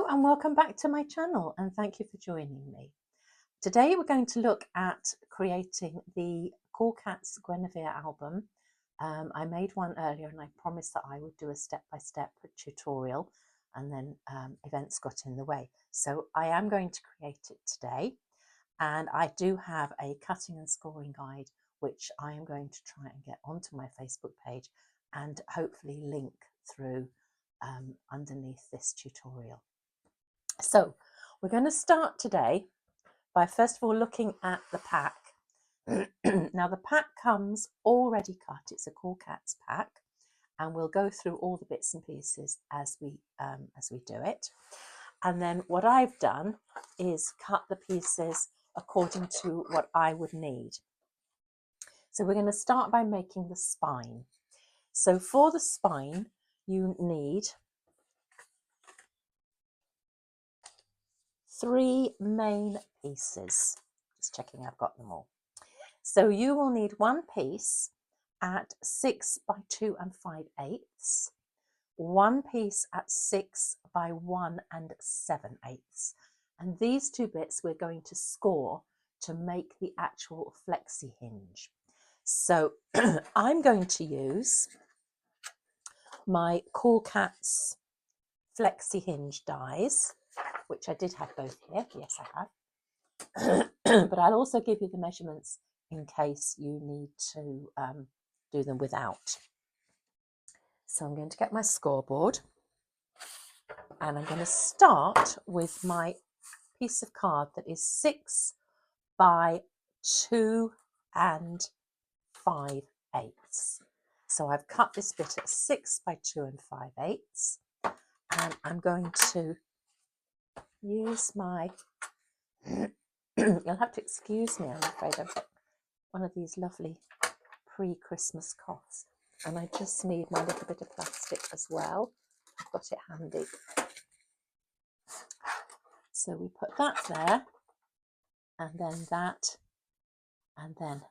Hello and welcome back to my channel, and thank you for joining me. Today we're going to look at creating the CoolKatz Guenevere album. I made one earlier and I promised that I would do a step-by-step tutorial, and then events got in the way. So I am going to create it today, and I do have a cutting and scoring guide which I am going to try and get onto my Facebook page and hopefully link through underneath this tutorial. So we're going to start today by first of all looking at the pack. Now the pack comes already cut. It's a CoolKatz pack, and we'll go through all the bits and pieces as we do it. And then what I've done is cut the pieces according to what I would need. So we're going to start by making the spine. So for the spine you need 3 main pieces. Just checking I've got them all. So you will need one piece at 6 by 2 5/8, one piece at 6 by 1 7/8, and these two bits we're going to score to make the actual flexi hinge. So I'm going to use my CoolKatz flexi hinge dies, which I did have both here. Yes, I have. But I'll also give you the measurements in case you need to do them without. So I'm going to get my scoreboard, and I'm going to start with my piece of card that is 6 by 2 5/8. So I've cut this bit at 6 by 2 5/8, and I'm going to use my you'll have to excuse me, I'm afraid I've got one of these lovely pre-Christmas coughs, and I just need my little bit of plastic as well. I've got it handy. So we put that there, and then that, and then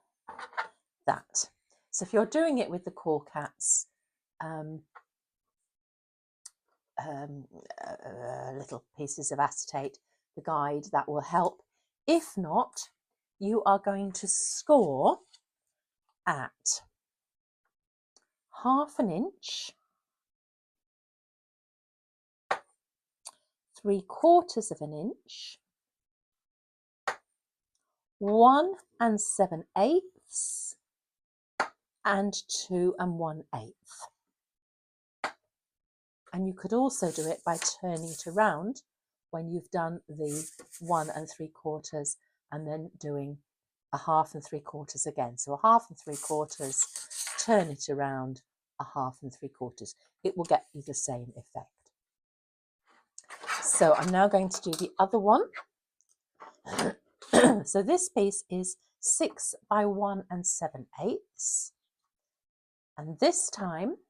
that. So if you're doing it with the CoolKatz little pieces of acetate, the guide, that will help. If not, you are going to score at 1/2 inch, 3/4 inch, 1 7/8, and 2 1/8. And you could also do it by turning it around when you've done the 1 3/4 and then doing 1/2 and 3/4 again. So 1/2 and 3/4, turn it around, 1/2 and 3/4. It will get you the same effect. So I'm now going to do the other one. So this piece is 6 by 1 7/8. And this time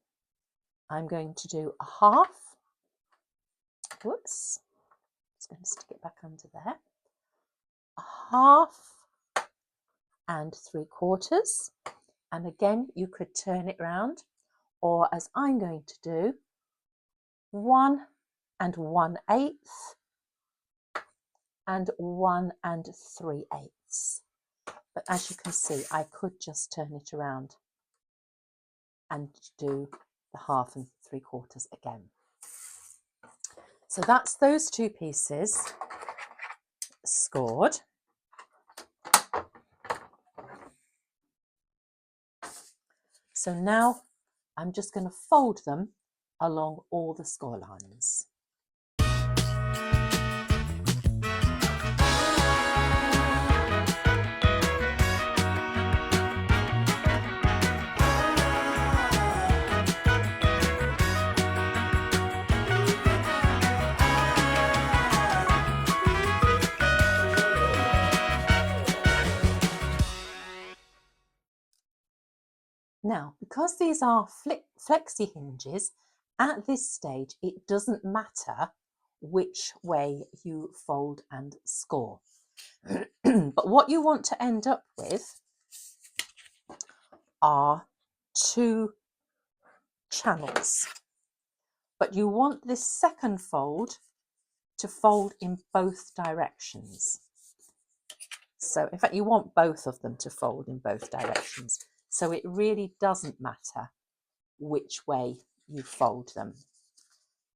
I'm going to do 1/2. Whoops. Just going to stick it back under there. 1/2 and 3/4. And again, you could turn it round, or as I'm going to do, 1 1/8 and 1 3/8. But as you can see, I could just turn it around and do the 1/2 and 3/4 again. So that's those two pieces scored. So now I'm just going to fold them along all the score lines. Now, because these are flexi hinges, at this stage it doesn't matter which way you fold and score. But what you want to end up with are 2 channels. But you want this second fold to fold in both directions. So in fact, you want both of them to fold in both directions. So it really doesn't matter which way you fold them.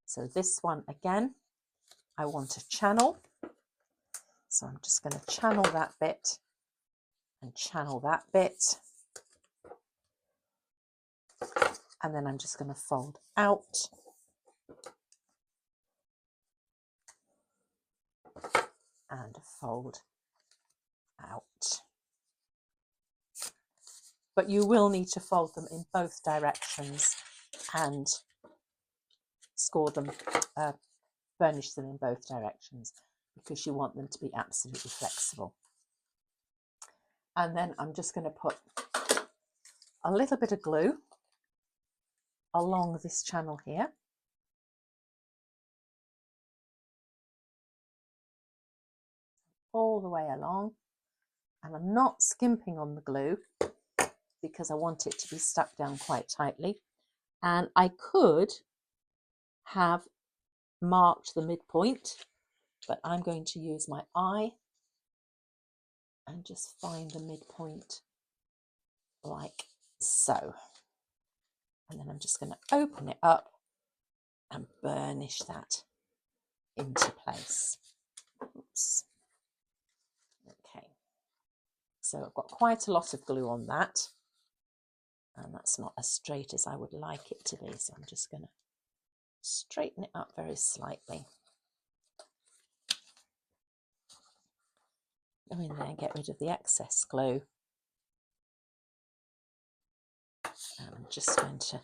So this one again, I want to channel. So I'm just going to channel that bit and channel that bit. And then I'm just going to fold out. And fold out. But you will need to fold them in both directions and score them, burnish them in both directions, because you want them to be absolutely flexible. And then I'm just going to put a little bit of glue along this channel here. All the way along. And I'm not skimping on the glue because I want it to be stuck down quite tightly. And I could have marked the midpoint, but I'm going to use my eye and just find the midpoint like so. And then I'm just going to open it up and burnish that into place. Oops. Okay. So I've got quite a lot of glue on that, and that's not as straight as I would like it to be. So I'm just going to straighten it up very slightly. Go in there and get rid of the excess glue. And I'm just going to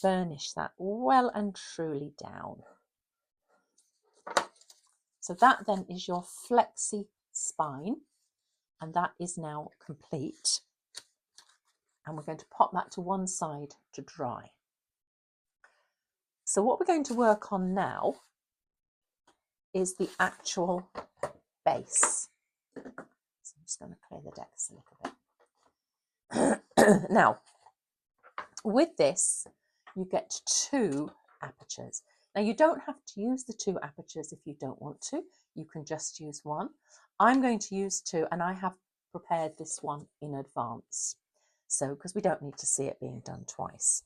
burnish that well and truly down. So that then is your flexi spine, and that is now complete. And we're going to pop that to one side to dry. So what we're going to work on now is the actual base. So I'm just going to clear the decks a little bit. Now, with this, you get 2 apertures. Now, you don't have to use the 2 apertures if you don't want to. You can just use one. I'm going to use 2, and I have prepared this one in advance. So, because we don't need to see it being done twice.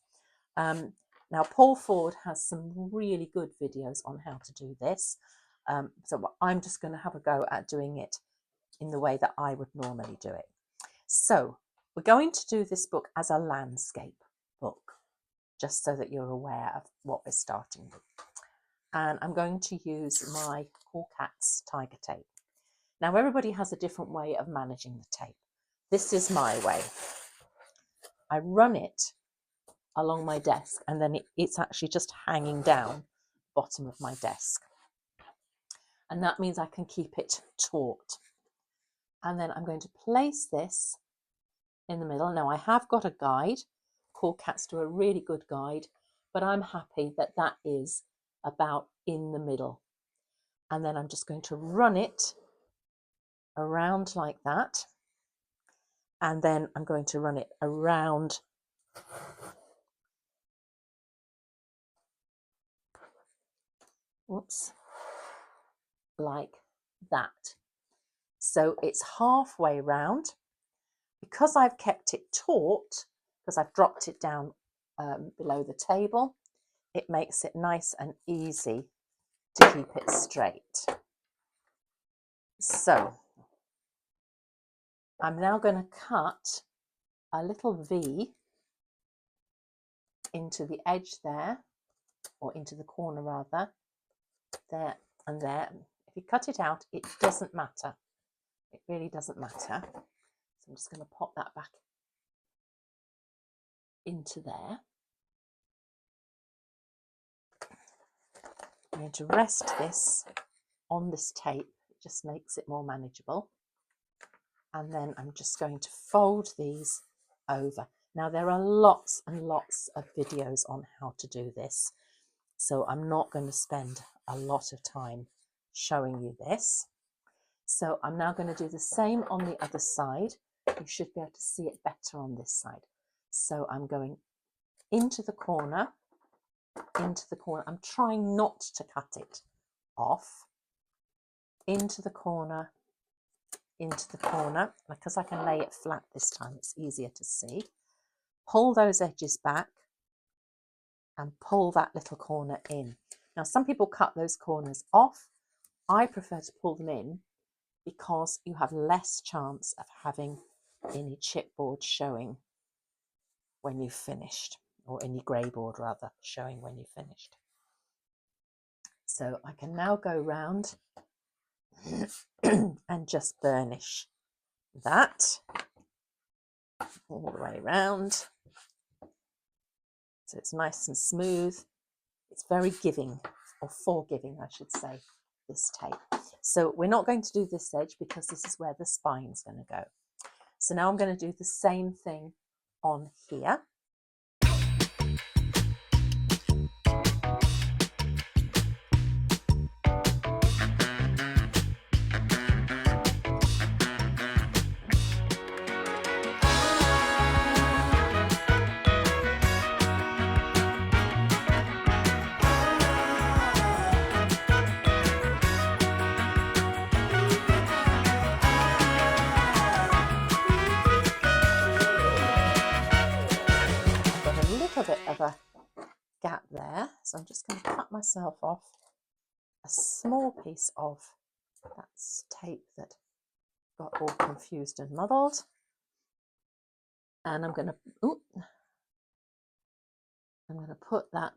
Now, Paul Ford has some really good videos on how to do this. So I'm just going to have a go at doing it in the way that I would normally do it. So we're going to do this book as a landscape book, just so that you're aware of what we're starting with. And I'm going to use my CoolKatz tiger tape. Now, everybody has a different way of managing the tape. This is my way. I run it along my desk, and then it's actually just hanging down the bottom of my desk. And that means I can keep it taut. And then I'm going to place this in the middle. Now, I have got a guide. CoolKatz do a really good guide, but I'm happy that that is about in the middle. And then I'm just going to run it around like that. And then I'm going to run it around like that. So it's halfway round. Because I've kept it taut, because I've dropped it down below the table, it makes it nice and easy to keep it straight. So I'm now going to cut a little V into the edge there, or into the corner rather, there and there. If you cut it out, it doesn't matter. It really doesn't matter. So I'm just going to pop that back into there. I'm going to rest this on this tape. It just makes it more manageable. And then I'm just going to fold these over. Now, there are lots and lots of videos on how to do this, so I'm not going to spend a lot of time showing you this. So I'm now going to do the same on the other side. You should be able to see it better on this side. So I'm going into the corner into the corner. I'm trying not to cut it off. Into the corner, because I can lay it flat this time, it's easier to see. Pull those edges back and pull that little corner in. Now, some people cut those corners off. I prefer to pull them in because you have less chance of having any chipboard showing when you've finished, or any grey board rather, showing when you've finished. So I can now go round and just burnish that all the way round. So it's nice and smooth. It's very giving, or forgiving, I should say, this tape. So we're not going to do this edge because this is where the spine's going to go. So now I'm going to do the same thing on here. Bit of a gap there, so I'm just going to cut myself off a small piece of that tape that got all confused and muddled, and I'm going to put that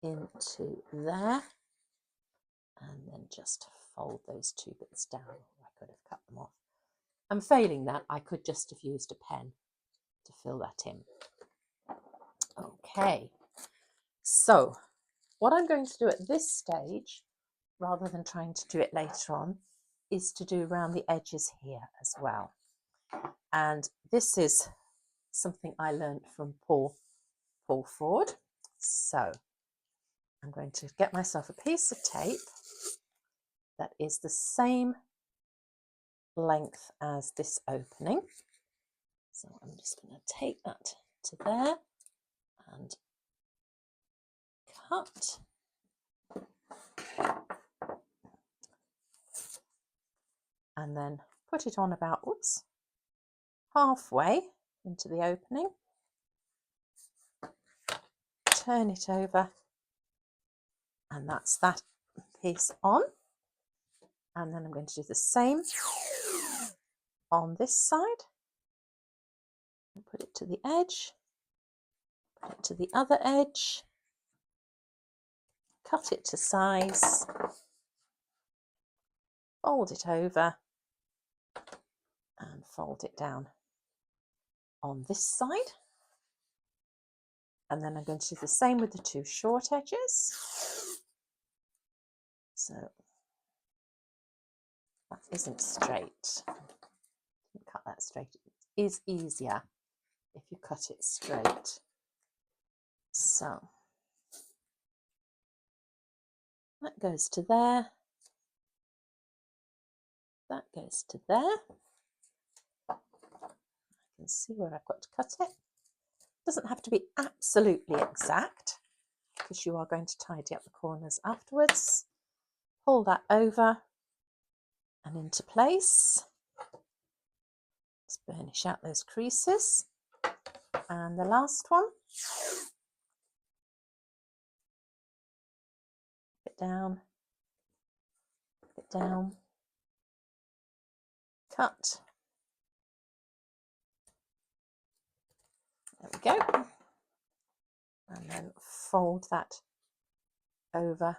into there and then just fold those two bits down. I could have cut them off, and failing that I could just have used a pen to fill that in. Okay, so what I'm going to do at this stage, rather than trying to do it later on, is to do around the edges here as well. And this is something I learned from Paul Ford. So I'm going to get myself a piece of tape that is the same length as this opening. So I'm just going to take that to there and cut. And then put it on about, halfway into the opening. Turn it over, and that's that piece on. And then I'm going to do the same on this side. Put it to the edge, put it to the other edge, cut it to size, fold it over, and fold it down on this side. And then I'm going to do the same with the two short edges. So that isn't straight. Cut that straight. It is easier if you cut it straight. So that goes to there. That goes to there. I can see where I've got to cut it. Doesn't have to be absolutely exact because you are going to tidy up the corners afterwards. Pull that over and into place. Let's burnish out those creases. And the last one. Put it down, cut. There we go. And then fold that over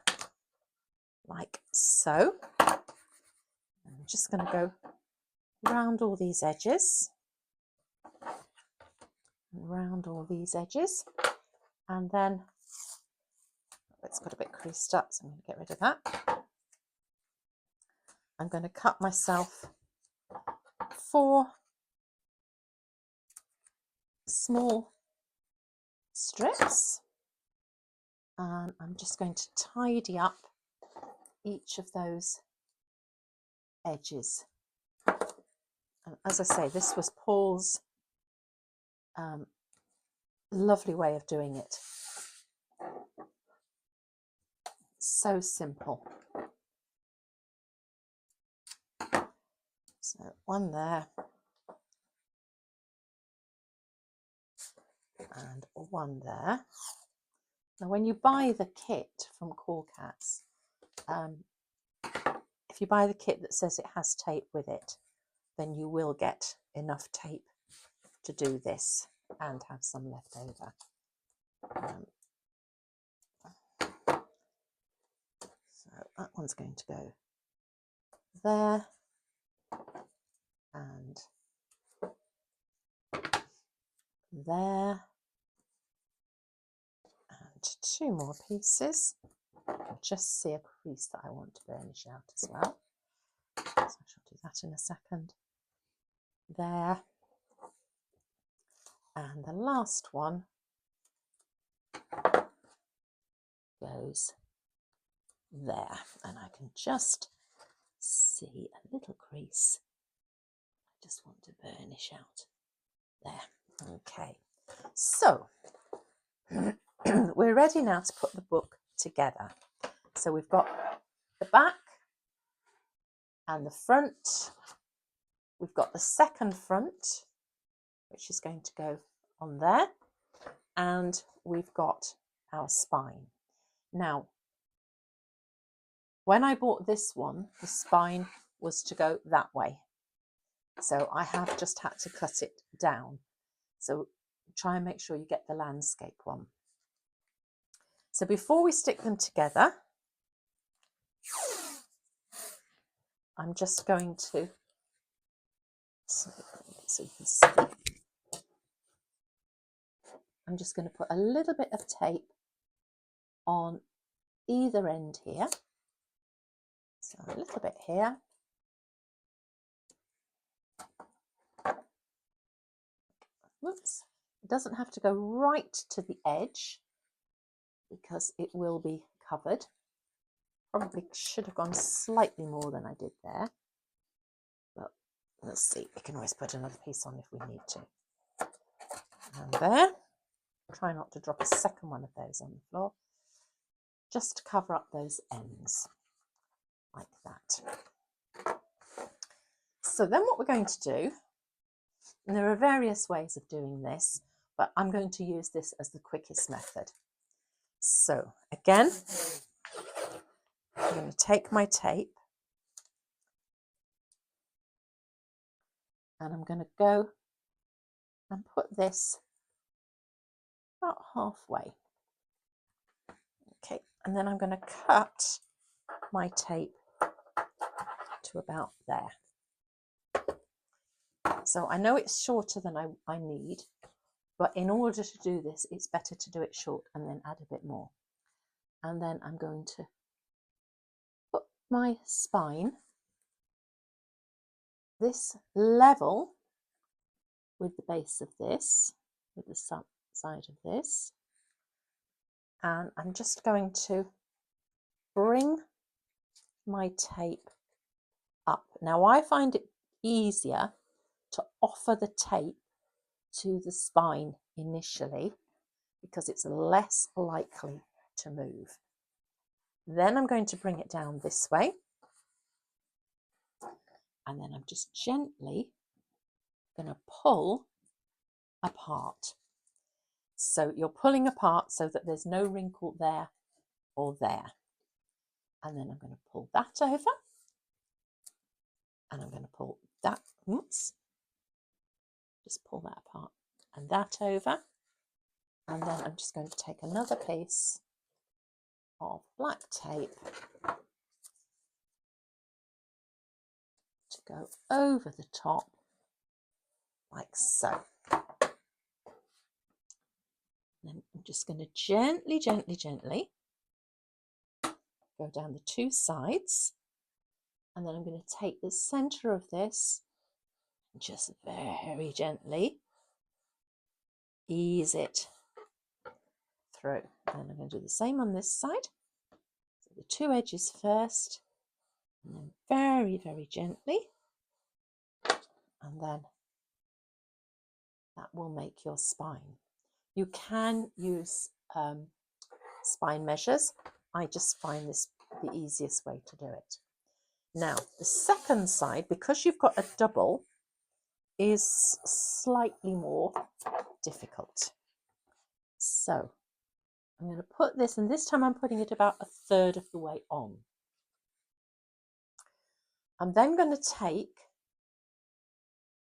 like so. I'm just going to go round all these edges. Round all these edges. And then it's got a bit creased up, so I'm going to get rid of that. I'm going to cut myself 4 small strips, and I'm just going to tidy up each of those edges. And as I say, this was Paul's lovely way of doing it. So simple. So one there and one there. Now when you buy the kit from CoolKatz, if you buy the kit that says it has tape with it, then you will get enough tape to do this and have some left over. So that one's going to go there and there, and two more pieces. I'll just see a crease that I want to burnish out as well, so I shall do that in a second. There, and the last one goes there, and I can just see a little crease. I just want to burnish out there. Okay, so we're ready now to put the book together. So we've got the back and the front. We've got the second front, which is going to go on there, and we've got our spine. Now, when I bought this one, the spine was to go that way, so I have just had to cut it down. So try and make sure you get the landscape one. So before we stick them together, I'm just going to, so you can see, I'm just going to put a little bit of tape on either end here. So a little bit here. Whoops. It doesn't have to go right to the edge because it will be covered. Probably should have gone slightly more than I did there. But let's see, we can always put another piece on if we need to. And there. Try not to drop a second one of those on the floor. Just to cover up those ends, like that. So then what we're going to do, and there are various ways of doing this, but I'm going to use this as the quickest method. So again, I'm going to take my tape and I'm going to go and put this about halfway. Okay, and then I'm going to cut my tape to about there. So I know it's shorter than I need, but in order to do this, it's better to do it short and then add a bit more. And then I'm going to put my spine this level with the base of this, with the side of this. And I'm just going to bring my tape up. Now I find it easier to offer the tape to the spine initially because it's less likely to move. Then I'm going to bring it down this way, and then I'm just gently going to pull apart. So you're pulling apart so that there's no wrinkle there or there. And then I'm going to pull that over, and I'm going to pull that, oops, just pull that apart and that over. And then I'm just going to take another piece of black tape to go over the top, like so. Then I'm just going to gently, gently, gently go down the two sides, and then I'm going to take the center of this and just very gently ease it through. And I'm going to do the same on this side. So the two edges first, and then very, very gently, and then that will make your spine. You can use spine measures. I just find this the easiest way to do it. Now, the second side, because you've got a double, is slightly more difficult. So I'm going to put this, and this time I'm putting it about 1/3 of the way on. I'm then going to take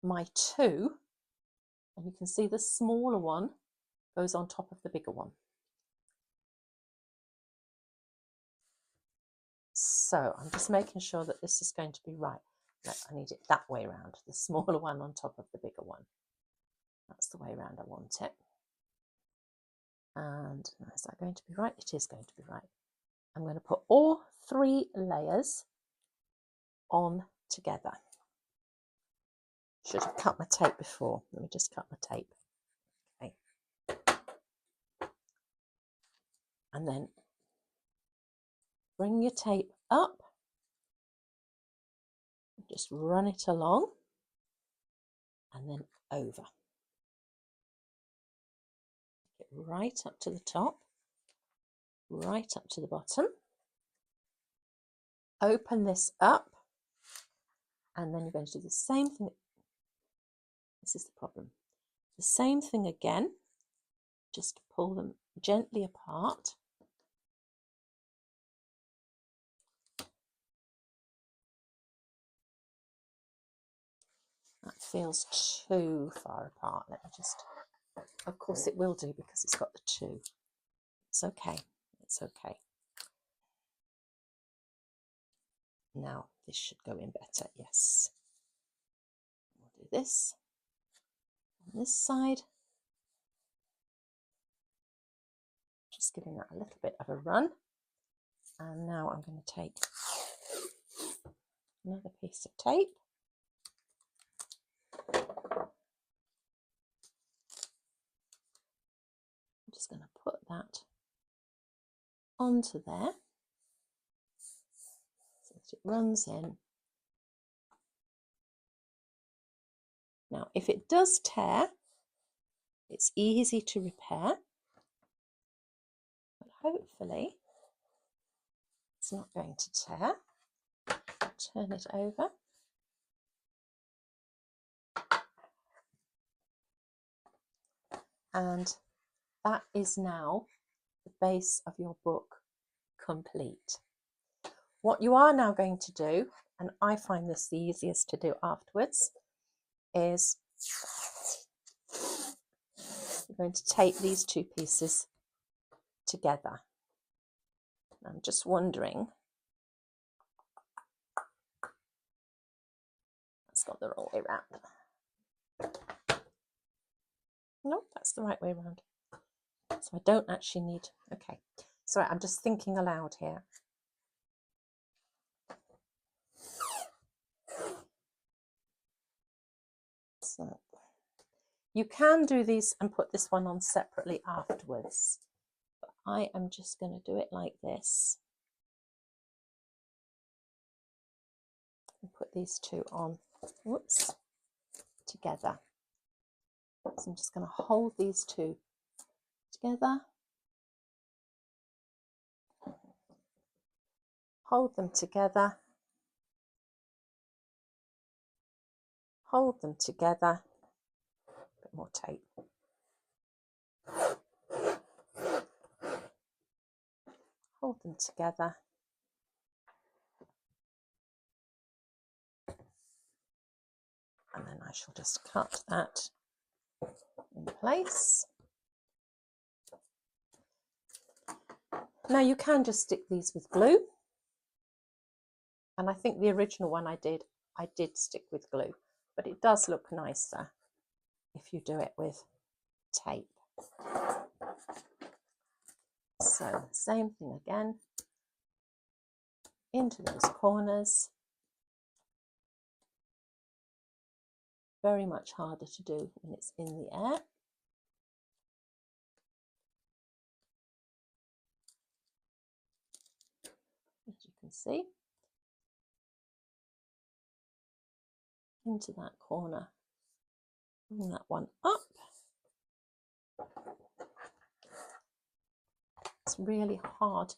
my 2, and you can see the smaller one goes on top of the bigger one. So I'm just making sure that this is going to be right. No, I need it that way around, the smaller one on top of the bigger one. That's the way around I want it. And is that going to be right? It is going to be right. I'm going to put all 3 layers on together. Should have cut my tape before. Let me just cut my tape. Okay. And then bring your tape up. Just run it along and then over. Get right up to the top, right up to the bottom. Open this up, and then you're going to do the same thing. This is the problem. The same thing again, just pull them gently apart. That feels too far apart. Let me just, of course it will do because it's got the 2. It's okay, it's okay. Now this should go in better, yes. We'll do this on this side. Just giving that a little bit of a run. And now I'm going to take another piece of tape. I'm just going to put that onto there so that it runs in. Now, if it does tear, it's easy to repair, but hopefully it's not going to tear. Turn it over. And that is now the base of your book complete. What you are now going to do, and I find this the easiest to do afterwards, is you're going to tape these 2 pieces together. I'm just wondering, that's got the wrong way around. No, that's the right way around. So I don't actually need, okay. Sorry, I'm just thinking aloud here. So you can do these and put this one on separately afterwards, but I am just going to do it like this and put these 2 on, whoops, together. So I'm just going to hold these 2 together, hold them together, hold them together, a bit more tape. Hold them together. And then I shall just cut that in place. Now you can just stick these with glue. And I think the original one I did stick with glue, but it does look nicer if you do it with tape. So same thing again, into those corners. Very much harder to do when it's in the air. As you can see, into that corner, bring that one up. It's really hard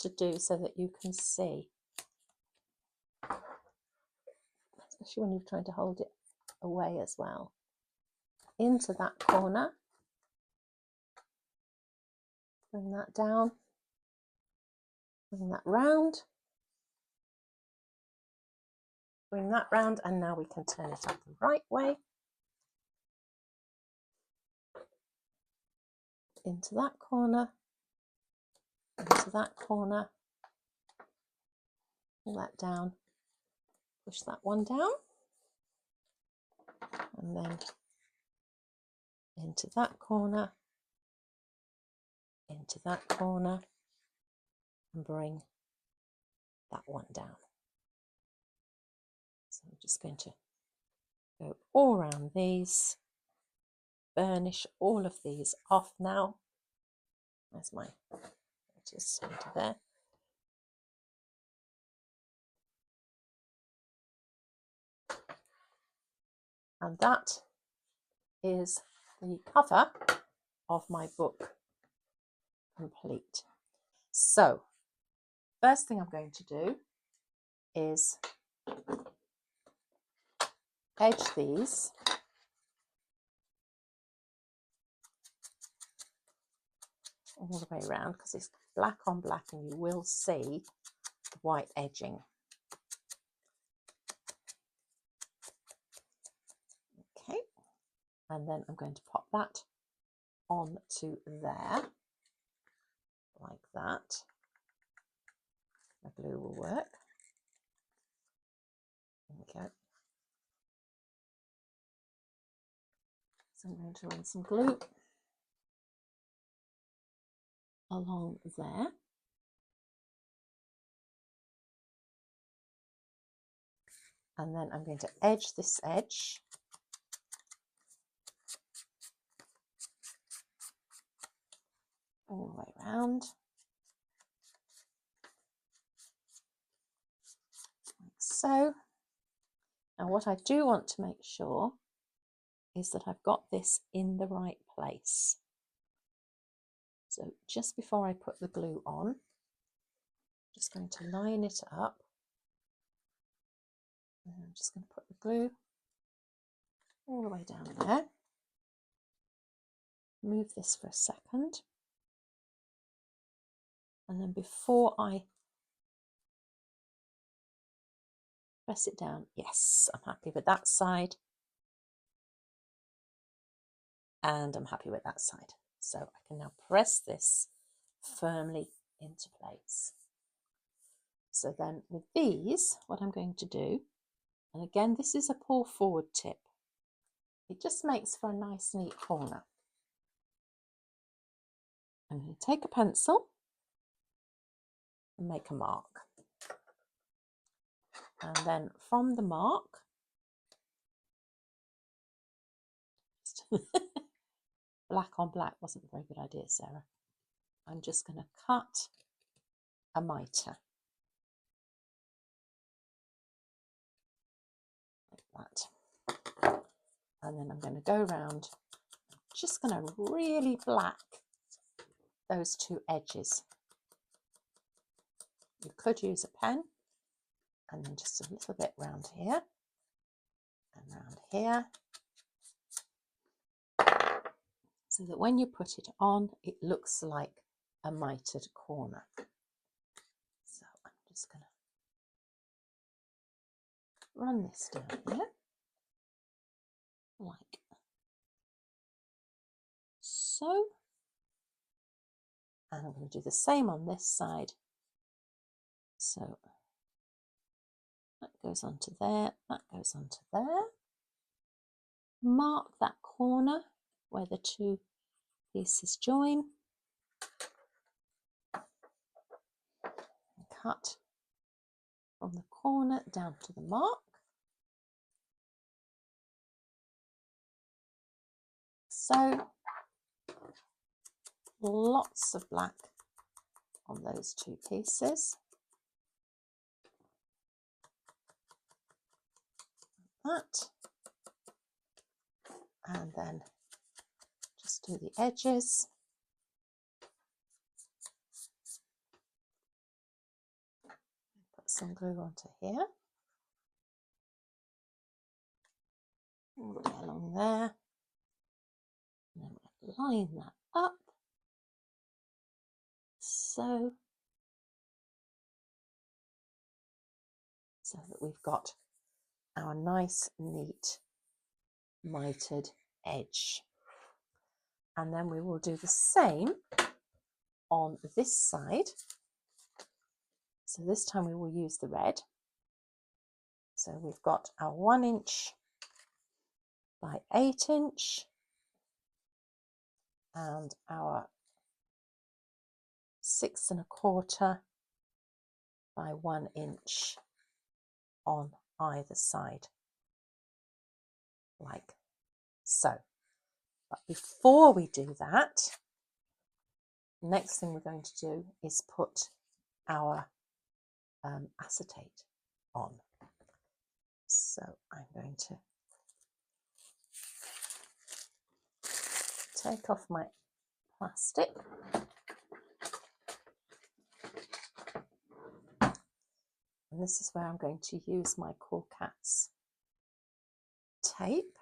to do so that you can see, especially when you're trying to hold it away as well. Into that corner, bring that down, bring that round, bring that round, and now we can turn it up the right way. Into that corner, into that corner, pull that down, push that one down, and then into that corner, into that corner, and bring that one down. So I'm just going to go all around these, burnish all of these off now. There's my edges into there. And that is the cover of my book complete. So first thing I'm going to do is edge these all the way around because it's black on black and you will see the white edging. Okay, and then I'm going to pop that onto there like that. My glue will work. There we go. So I'm going to run some glue along there. And then I'm going to edge this edge all the way around, like so. Now what I do want to make sure is that I've got this in the right place. So just before I put the glue on, I'm just going to line it up. And I'm just going to put the glue all the way down there. Move this for a second. And then before I press it down, yes, I'm happy with that side. And I'm happy with that side. So I can now press this firmly into place. So then with these, what I'm going to do, and again, this is a pull forward tip. It just makes for a nice neat corner. I'm going to take a pencil and make a mark. And then from the mark, black on black wasn't a very good idea, Sarah. I'm just going to cut a mitre. Like that. And then I'm going to go around, just going to really black those two edges. You could use a pen, and then just a little bit round here and round here, so that when you put it on, it looks like a mitred corner. So I'm just going to run this down here, like so. And I'm going to do the same on this side. So that goes onto there, that goes onto there. Mark that corner where the two pieces join. And cut from the corner down to the mark. So lots of black on those two pieces. Like that. And then just do the edges. some glue onto here, all the way along there, and then we'll line that up so that we've got our nice, neat, mitered edge. And then we will do the same on this side. So this time we will use the red. So we've got our 1 inch by 8 inch and our 6 1/4 by 1 inch on either side, like so. But before we do that, next thing we're going to do is put our acetate on. So I'm going to take off my plastic and this is where I'm going to use my CoolKatz tape,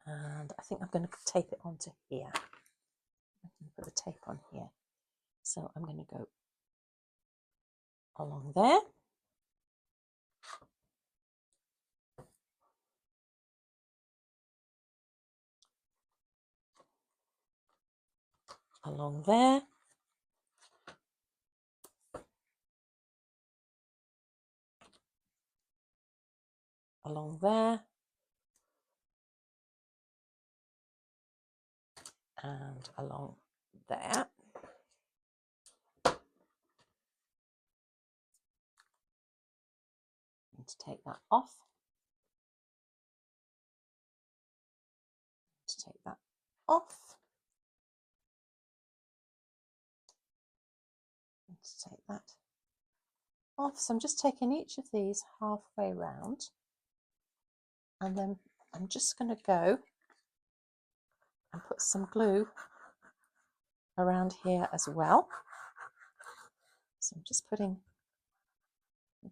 and I think I'm going to tape it onto here. I'm going to put the tape on here, so I'm going to go along there, along there, along there, and along there. I need to take that off. To take that off. To take that off. So I'm just taking each of these halfway round, and then I'm just going to go and put some glue around here as well. So I'm just putting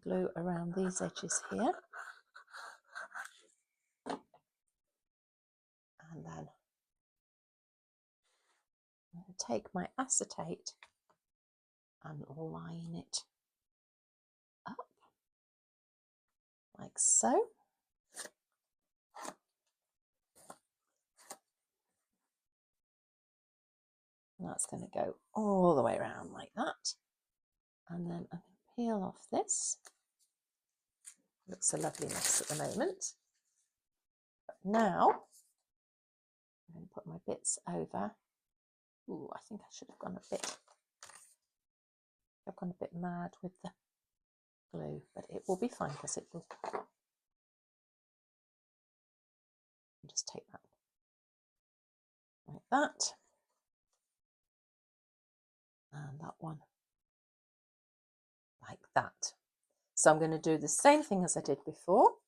glue around these edges here, and then I'm going to take my acetate and line it up like so. And that's going to go all the way around like that. And then I'm going to peel off this. Looks a lovely mess at the moment. But now I'm going to put my bits over. Ooh, I think I should have gone a bit. I've gone a bit mad with the glue, but it will be fine because it will. Just take that like that, and that one like that. So I'm going to do the same thing as I did before.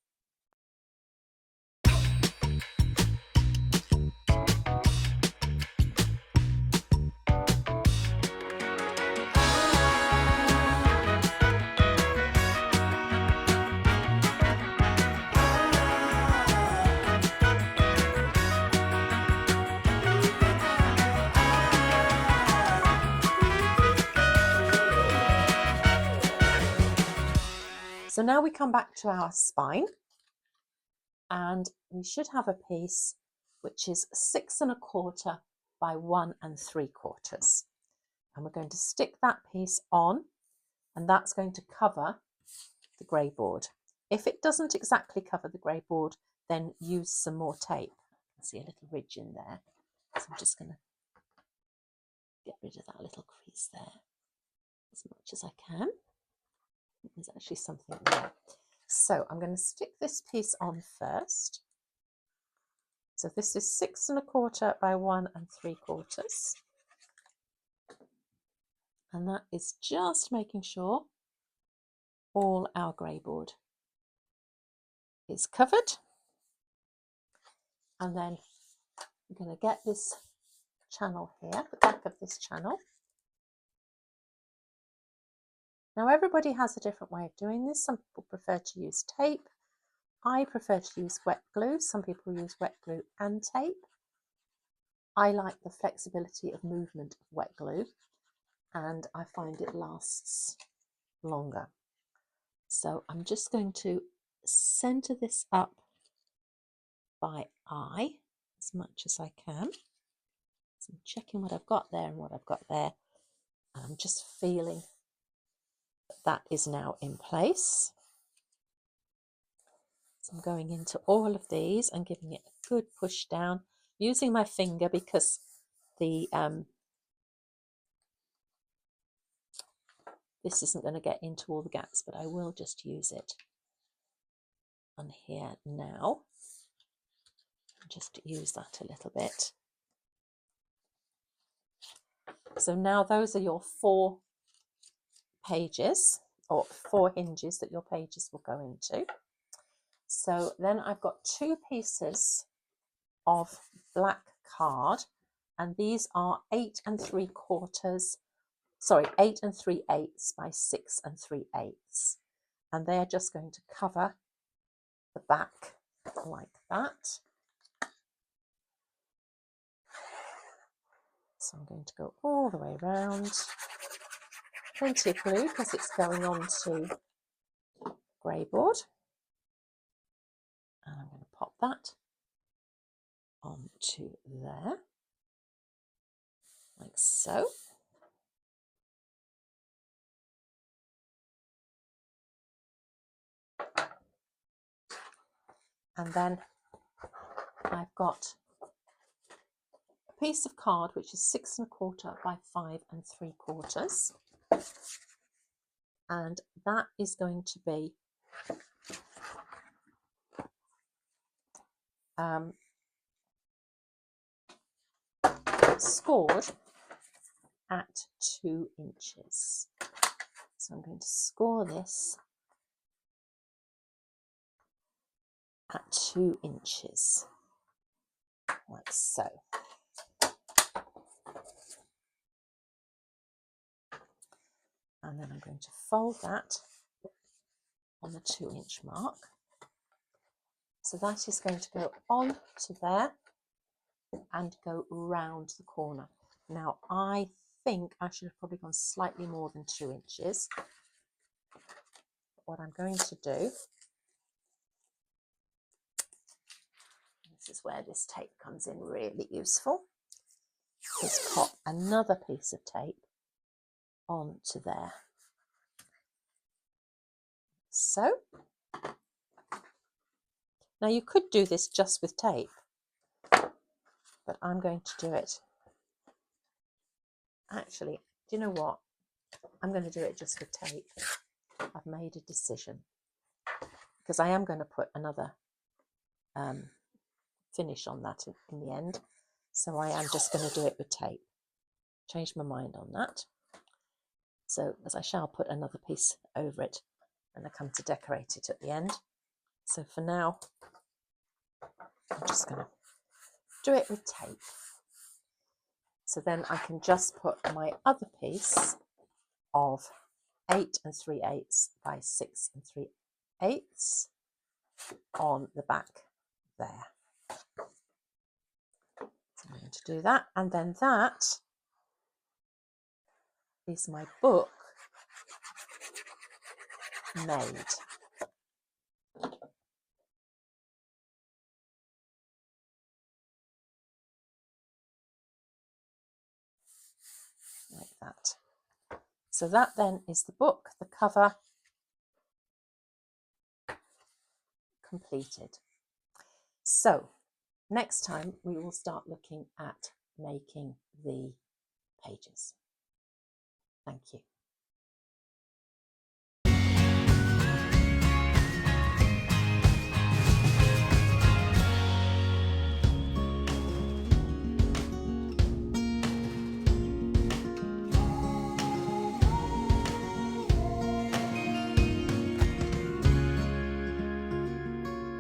So now we come back to our spine, and we should have a piece which is 6 1/4 by 1 3/4. And we're going to stick that piece on, and that's going to cover the grey board. If it doesn't exactly cover the grey board, then use some more tape. I can see a little ridge in there. So I'm just going to get rid of that little crease there as much as I can. There's actually something there. So I'm going to stick this piece on first. So this is 6 1/4 by 1 3/4. And that is just making sure all our grey board is covered. And then I'm going to get this channel here, the back of this channel, Now everybody has a different way of doing this. Some people prefer to use tape. I prefer to use wet glue. Some people use wet glue and tape. I like the flexibility of movement of wet glue, and I find it lasts longer. So I'm just going to center this up by eye as much as I can. So I'm checking what I've got there and what I've got there. And I'm just feeling that that is now in place. So I'm going into all of these and giving it a good push down, using my finger because the this isn't going to get into all the gaps, but I will just use it on here now. Just use that a little bit. So now those are your 4 pages, or 4 hinges that your pages will go into. So then I've got 2 pieces of black card, and these are 8 3/4, sorry, 8 3/8 by 6 3/8, and they are just going to cover the back like that. So I'm going to go all the way around. Plenty of glue because it's going on to grey board. And I'm going to pop that onto there, like so. And then I've got a piece of card which is 6 1/4 by 5 3/4. And that is going to be scored at 2 inches. So I'm going to score this at 2 inches, like so. And then I'm going to fold that on the 2-inch mark. So that is going to go on to there and go round the corner. Now I think I should have probably gone slightly more than 2 inches. But what I'm going to do, this is where this tape comes in really useful, is pop another piece of tape onto there. So, now you could do this just with tape, but I'm going to do it. Actually, do you know what? I'm going to do it just with tape. I've made a decision because I am going to put another finish on that in the end. So I am just going to do it with tape. Changed my mind on that. So as I shall put another piece over it when I come to decorate it at the end. So for now, I'm just going to do it with tape. So then I can just put my other piece of 8 3/8 by 6 3/8 on the back there. So I'm going to do that, and then that is my book made. Like that. So that then is the book, the cover completed. So next time we will start looking at making the pages. Thank you.